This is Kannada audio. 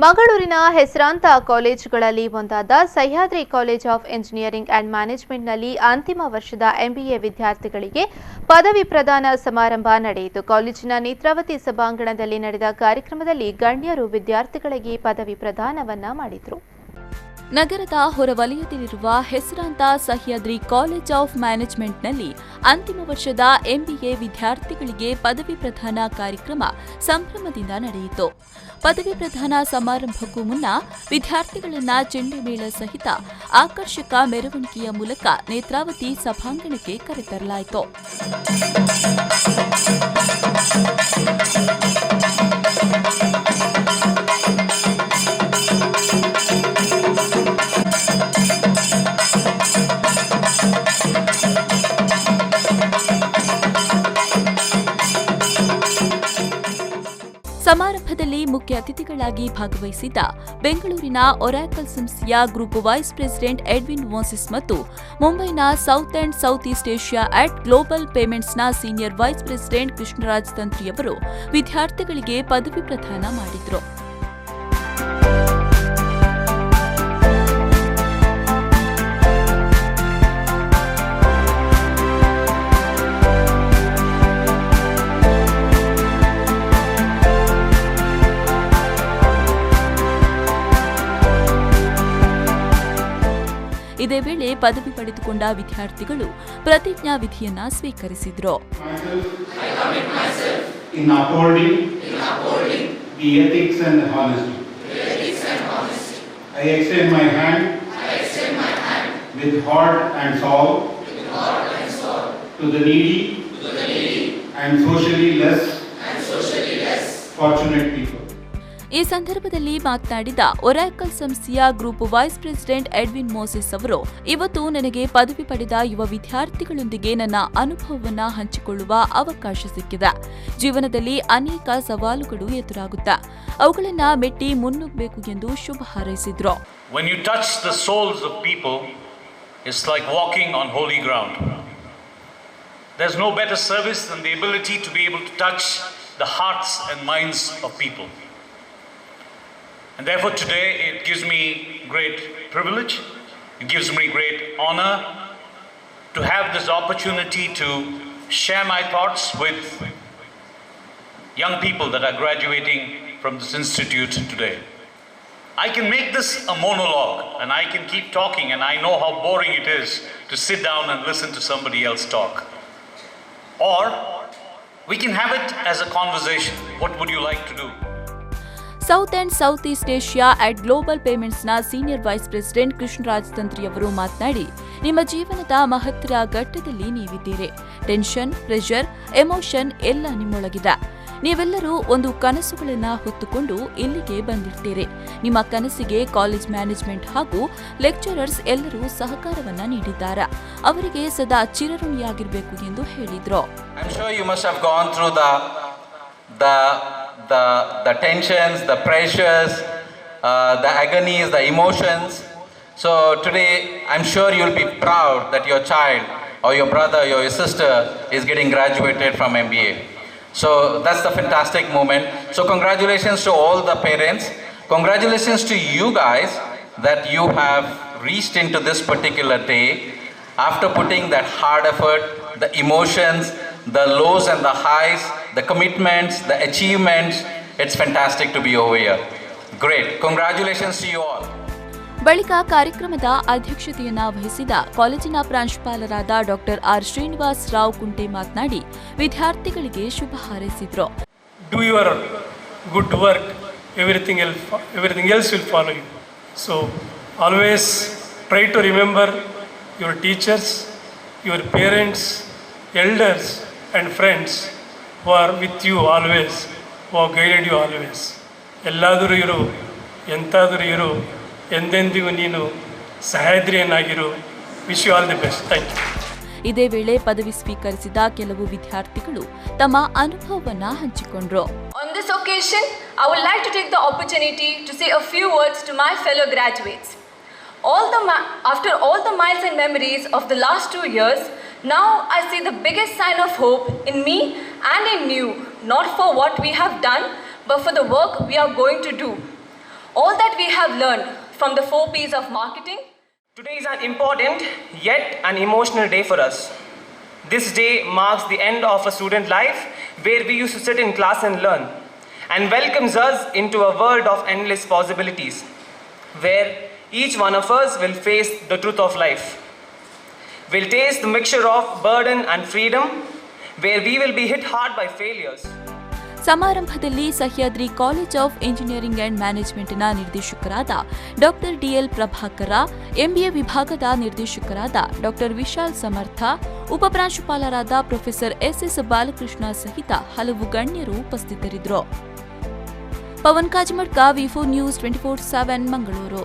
ಮಂಗಳೂರಿನ ಹೆಸರಾಂತ ಕಾಲೇಜುಗಳಲ್ಲಿ ಒಂದಾದ Sahyadri college of engineering and ಮ್ಯಾನೇಜ್ಮೆಂಟ್ನಲ್ಲಿ ಅಂತಿಮ ವರ್ಷದ ಎಂಬಿಎ ವಿದ್ಯಾರ್ಥಿಗಳಿಗೆ ಪದವಿ ಪ್ರದಾನ ಸಮಾರಂಭ ನಡೆಯಿತು. ಕಾಲೇಜಿನ ನೇತ್ರಾವತಿ ಸಭಾಂಗಣದಲ್ಲಿ ನಡೆದ ಕಾರ್ಯಕ್ರಮದಲ್ಲಿ ಗಣ್ಯರು ವಿದ್ಯಾರ್ಥಿಗಳಿಗೆ ಪದವಿ ಪ್ರದಾನವನ್ನ ಮಾಡಿದರು. ನಗರದ ಹೊರವಲಯದಲ್ಲಿರುವ ಹೆಸರಾಂತ ಸಹ್ಯಾದ್ರಿ ಕಾಲೇಜ್ ಆಫ್ ಮ್ಯಾನೇಜ್ಮೆಂಟ್ನಲ್ಲಿ ಅಂತಿಮ ವರ್ಷದ ಎಂಬಿಎ ವಿದ್ಯಾರ್ಥಿಗಳಿಗೆ ಪದವಿ ಪ್ರದಾನ ಕಾರ್ಯಕ್ರಮ ಸಂಭ್ರಮದಿಂದ ನಡೆಯಿತು. ಪದವಿ ಪ್ರದಾನ ಸಮಾರಂಭಕ್ಕೂ ಮುನ್ನ ವಿದ್ಯಾರ್ಥಿಗಳನ್ನ ಚೆಂಡೆಮೇಳ ಸಹಿತ ಆಕರ್ಷಕ ಮೆರವಣಿಗೆಯ ಮೂಲಕ ನೇತ್ರಾವತಿ ಸಭಾಂಗಣಕ್ಕೆ ಕರೆತರಲಾಯಿತು. ಸಮಾರಂಭದಲ್ಲಿ ಮುಖ್ಯ ಅತಿಥಿಗಳಾಗಿ ಭಾಗವಹಿಸಿದ್ದ ಬೆಂಗಳೂರಿನ ಒರಾಕಲ್ ಸಂಸ್ಥೆಯ group vice president Edwin Moses ಮತ್ತು ಮುಂಬೈನ south and south east Asia at global ಪೇಮೆಂಟ್ಸ್ನ ಸೀನಿಯರ್ ವೈಸ್ ಪ್ರೆಸಿಡೆಂಟ್ ಕೃಷ್ಣರಾಜ್ ತಂತ್ರಿಯವರು ವಿದ್ಯಾರ್ಥಿಗಳಿಗೆ ಪದವಿ ಪ್ರದಾನ ಮಾಡಿದರು. ಇದೇ ವೇಳೆ ಪದವಿ ಪಡೆದುಕೊಂಡ ವಿದ್ಯಾರ್ಥಿಗಳು ಪ್ರತಿಜ್ಞಾ ವಿಧಿಯನ್ನ ಸ್ವೀಕರಿಸಿದರು. ಈ ಸಂದರ್ಭದಲ್ಲಿ ಮಾತನಾಡಿದ ಒರಾಕಲ್ ಸಂಸ್ಥೆಯ group vice president Edwin Moses ಅವರು, ಇವತ್ತು ನನಗೆ ಪದವಿ ಪಡೆದ ಯುವ ವಿದ್ಯಾರ್ಥಿಗಳೊಂದಿಗೆ ನನ್ನ ಅನುಭವವನ್ನು ಹಂಚಿಕೊಳ್ಳುವ ಅವಕಾಶ ಸಿಕ್ಕಿದೆ. ಜೀವನದಲ್ಲಿ ಅನೇಕ ಸವಾಲುಗಳು ಎದುರಾಗುತ್ತೆ, ಅವುಗಳನ್ನು ಮೆಟ್ಟಿ ಮುನ್ನುಗ್ಗಬೇಕು ಎಂದು ಶುಭ ಹಾರೈಸಿದರು. When you touch the souls of people, it's like walking on holy ground. There's no better service than the ability to be able to touch the hearts and minds of people. And therefore today it gives me great privilege, it gives me great honor to have this opportunity to share my thoughts with young people that are graduating from this institute today. I can make this a monologue and I can keep talking, and I know how boring it is to sit down and listen to somebody else talk. Or we can have it as a conversation. What would you like to do? South and south east Asia at global ಪೇಮೆಂಟ್ಸ್ನ ಸೀನಿಯರ್ ವೈಸ್ ಪ್ರೆಸಿಡೆಂಟ್ ಕೃಷ್ಣರಾಜ್ ತಂತ್ರಿಯವರು ಮಾತನಾಡಿ, ನಿಮ್ಮ ಜೀವನದ ಮಹತ್ತರ ಘಟ್ಟದಲ್ಲಿ ನೀವಿದ್ದೀರಿ. ಟೆನ್ಷನ್, ಪ್ರೆಷರ್, ಎಮೋಷನ್ ಎಲ್ಲ ನಿಮ್ಮೊಳಗಿದೆ. ನೀವೆಲ್ಲರೂ ಒಂದು ಕನಸುಗಳನ್ನ ಹೊತ್ತುಕೊಂಡು ಇಲ್ಲಿಗೆ ಬಂದಿರ್ತೀರಿ. ನಿಮ್ಮ ಕನಸಿಗೆ ಕಾಲೇಜ್ ಮ್ಯಾನೇಜ್ಮೆಂಟ್ ಹಾಗೂ ಲೆಕ್ಚರರ್ಸ್ ಎಲ್ಲರೂ ಸಹಕಾರವನ್ನ ನೀಡಿದ್ದಾರೆ. ಅವರಿಗೆ ಸದಾ ಚಿರಋಣಿಯಾಗಿರಬೇಕು ಎಂದು ಹೇಳಿದ್ರು. The tensions, the pressures, the agonies, the emotions. So today I'm sure you'll be proud that your child or your brother or your sister is getting graduated from MBA. So that's the fantastic moment. So congratulations to all the parents. Congratulations to you guys that you have reached into this particular day after putting that hard effort, the emotions, the lows and the highs, the commitments, the achievements. It's fantastic to be over here. Great. Congratulations to you all. ಬಳಿಕ ಕಾರ್ಯಕ್ರಮದ ಅಧ್ಯಕ್ಷತೆಯನ್ನ ವಹಿಸಿದ ಕಾಲೇಜಿನ ಪ್ರಾಂಶುಪಾಲರಾದ ಡಾಕ್ಟರ್ ಆರ್ ಶ್ರೀನಿವಾಸ್ ರಾವ್ ಕುಂಟೆ ಮಾತನಾಡಿ ವಿದ್ಯಾರ್ಥಿಗಳಿಗೆ ಶುಭ ಹಾರೈಸಿದರು. Do your good work, everything else will follow you. So always try to remember your teachers, your parents, elders and friends who are with you always, who have guided you always. ಎಲ್ಲಾದರೂ ಇರು, ಎಂತಾದರೂ ಇರು, ಎಂದೆಂದಿಗೂ ನೀನು ಸಹ್ಯಾದ್ರಿಯನ್ನಾಗಿರು. Wish you all the best. Thank you. ಇದೇ ವೇಳೆ ಪದವಿ ಸ್ವೀಕರಿಸಿದ ಕೆಲವು ವಿದ್ಯಾರ್ಥಿಗಳು ತಮ್ಮ ಅನುಭವವನ್ನ ಹಂಚಿಕೊಂಡರು. On this occasion, I would like to take the opportunity to say a few words to my fellow graduates. After all the miles and memories of the last 2 years, now I see the biggest sign of hope in me and in you, not for what we have done, but for the work we are going to do. have learned from the 4 P's of marketing. Today is an important yet an emotional day for us. This day marks the end of a student life where we used to sit in class and learn, and welcomes us into a world of endless possibilities where each one of us will face the truth of life. We'll taste the mixture of burden and freedom where we will be hit hard by failures. ಸಮಾರಂಭದಲ್ಲಿ Sahyadri college of engineering and ಮ್ಯಾನೇಜ್ಮೆಂಟ್ನ ನಿರ್ದೇಶಕರಾದ ಡಾಕ್ಟರ್ ಡಿಎಲ್ ಪ್ರಭಾಕರ, ಎಂಬಿಎ ವಿಭಾಗದ ನಿರ್ದೇಶಕರಾದ ಡಾಕ್ಟರ್ ವಿಶಾಲ್ ಸಮರ್ಥ, ಉಪಪ್ರಾಂಶುಪಾಲರಾದ ಪ್ರೊಫೆಸರ್ ಎಸ್ಎಸ್ ಬಾಲಕೃಷ್ಣ ಸಹಿತ ಹಲವು ಗಣ್ಯರು ಉಪಸ್ಥಿತರಿದ್ದರು. ಪವನ್ ಕಾಜಮಡ್ಕ, ವಿ4 ನ್ಯೂಸ್ 24/7 ಮಂಗಳೂರು.